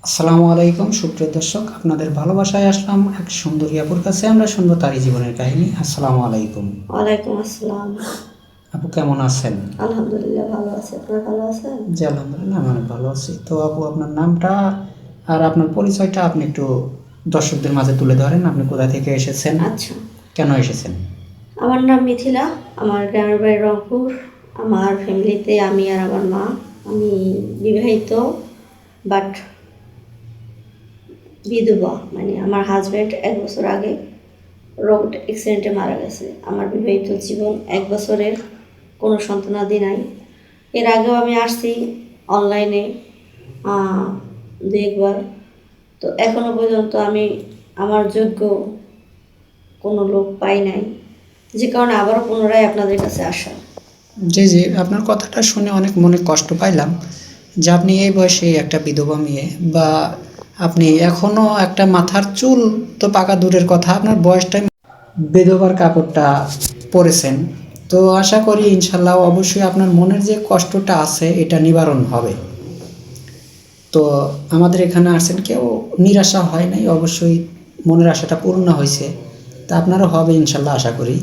আসসালামু আলাইকুম সুপ্রিয় দর্শক, আপনাদের ভালোবাসায় আসলাম এক সুন্দরী আপুর কাছে। আমরা শুনবো তারই জীবনের কাহিনী। আসসালামু আলাইকুম। ওয়ালাইকুম আসসালাম। আপু কেমন আছেন? আলহামদুলিল্লাহ ভালো আছি। আপনারা ভালো আছেন? জি আলহামদুলিল্লাহ, আমি অনেক ভালো আছি। তো আপু, আপনার নামটা আর আপনার পরিচয়টা আপনি একটু দর্শকদের মাঝে তুলে ধরেন। আপনি কোথা থেকে এসেছেন, আচ্ছা, কেন এসেছেন? আমার নাম মিথিলা। আমার গ্রামের বাড়ি রংপুর। আমার ফ্যামিলিতে আমি আর আমার মা। আমি বিবাহিত, বাট বিধবা। মানে আমার হাজব্যান্ড 1 বছর আগে রোড অ্যাক্সিডেন্টে মারা গেছে। আমার বিবাহিত জীবন 1 বছরের, কোনো সন্তানাদি নাই। এর আগেও আমি আসছি অনলাইনে 2 একবার। তো এখনো পর্যন্ত আমি আমার যোগ্য কোনো লোক পাই নাই, যে কারণে আবারও পুনরায় আপনাদের কাছে আসা। জি জি, আপনার কথাটা শুনে অনেক মনে কষ্ট পাইলাম যে আপনি এই বয়সে একটা বিধবা মেয়ে, বা আপনি এখনও একটা মাথার চুল তো পাকা দূরের কথা, আপনার বয়সটা বিধবার কাপড়টা পরেছেন। তো আশা করি ইনশাল্লাহ অবশ্যই আপনার মনের যে কষ্টটা আছে এটা নিবারণ হবে। তো আমাদের এখানে আসছেন, কেউ নিরাশা হয় নাই, অবশ্যই মনের আশাটা পূর্ণ হয়েছে। তা আপনারও হবে ইনশাল্লাহ আশা করি।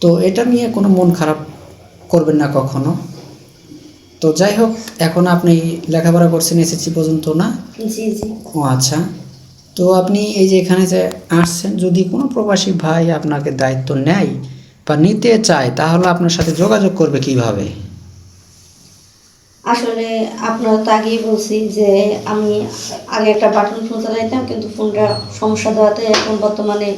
তো এটা নিয়ে কোনো মন খারাপ করবেন না কখনো। তো যাই হোক, এখন আপনি লেখাপড়া করছেন এসএসসি পর্যন্ত না? জি জি। ও আচ্ছা। তো আপনি এই যে এখানে যে আসছেন, যদি কোনো প্রবাসী ভাই আপনাকে দায়িত্ব নেয় বা নিতে চায়, তাহলে আপনার সাথে যোগাযোগ করবে কিভাবে? আসলে আপনারা তো আগেই বলছি যে আমি আগে একটা বাটন ফোন চালাইতাম, কিন্তু ফোনটা সমস্যা দেওয়াতে এখন বর্তমানে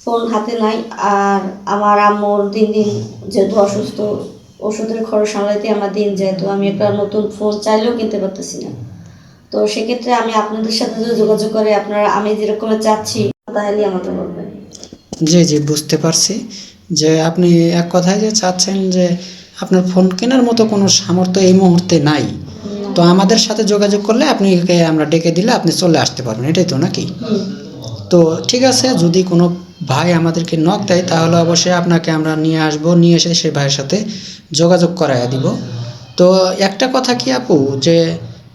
ফোন হাতে নাই। আর আমার আম্মুর দিন দিন যেহেতু অসুস্থ, ওষুধের খরচ সামলাইতে আমার দিন যায়। তো আমি একটা নতুন ফোন চাইলেও কিনতে পারতেছি না। তো সেক্ষেত্রে আমি আপনাদের সাথে যদি যোগাযোগ করে আপনারা আমি যেরকমের চাচ্ছি তাহলেই আমাকে বলবেন। জি জি, বুঝতে পারছি যে আপনি এক কথায় যে চাচ্ছেন যে আপনার ফোন কেনার মতো কোনো সামর্থ্য এই মুহূর্তে নাই। তো আমাদের সাথে যোগাযোগ করলে আপনি আমরা ডেকে দিলে আপনি চলে আসতে পারবেন, এটাই তো নাকি? তো ঠিক আছে, যদি কোনো ভাই আমাদেরকে নক দেয় তাহলে অবশ্যই আপনাকে আমরা নিয়ে আসব, নিয়ে এসে সেই ভাইয়ের সাথে যোগাযোগ করাইয়া দিব। তো একটা কথা কি আপু, যে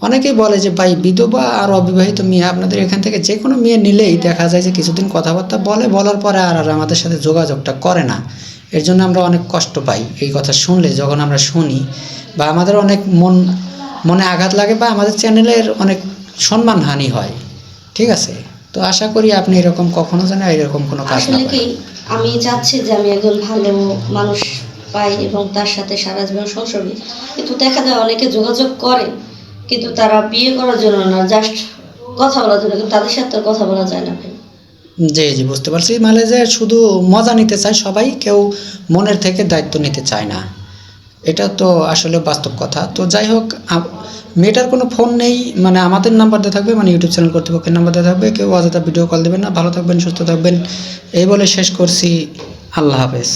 অনেকেই বলে যে ভাই বিধবা আর অবিবাহিত মেয়ে আপনাদের এখান থেকে যে কোনো মেয়ে নিলেই দেখা যায় যে কিছুদিন কথাবার্তা বলার পরে আর আমাদের সাথে যোগাযোগটা করে না। এর জন্য আমরা অনেক কষ্ট পাই এই কথা শুনলে, যখন আমরা শুনি, বা আমাদের অনেক মনে আঘাত লাগে, বা আমাদের চ্যানেলের অনেক সম্মানহানি হয়। ঠিক আছে? তো আশা করি আপনি এরকম কখনো যেন এরকম কোনো কাজ না আসলে করেন। কি, আমি চাচ্ছি যে আমি একজন ভালো মানুষ পাই এবং তার সাথে সারা জীবন সংসার করি। কিন্তু দেখা যায় অনেকে যোগাযোগ করে, কিন্তু তারা বিয়ে করার জন্য না, জাস্ট কথা বলার জন্য। কিন্তু তাদের সাথে তো কথা বলা যায় না ভাই। জি জি, বুঝতে পারছি। মানে যে শুধু মজা নিতে চায় সবাই, কেউ মনের থেকে দায়িত্ব নিতে চায় না। এটা তো আসলে বাস্তব কথা। তো যাই হোক, মেয়েটার কোনো ফোন নেই, মানে আমাদের নাম্বার দেওয়া থাকবে, মানে ইউটিউব চ্যানেল কর্তৃপক্ষের নাম্বার দেওয়া থাকবে। কেউ অযথা ভিডিও কল দেবেন না। ভালো থাকবেন, সুস্থ থাকবেন, এই বলে শেষ করছি। আল্লাহ হাফেজ।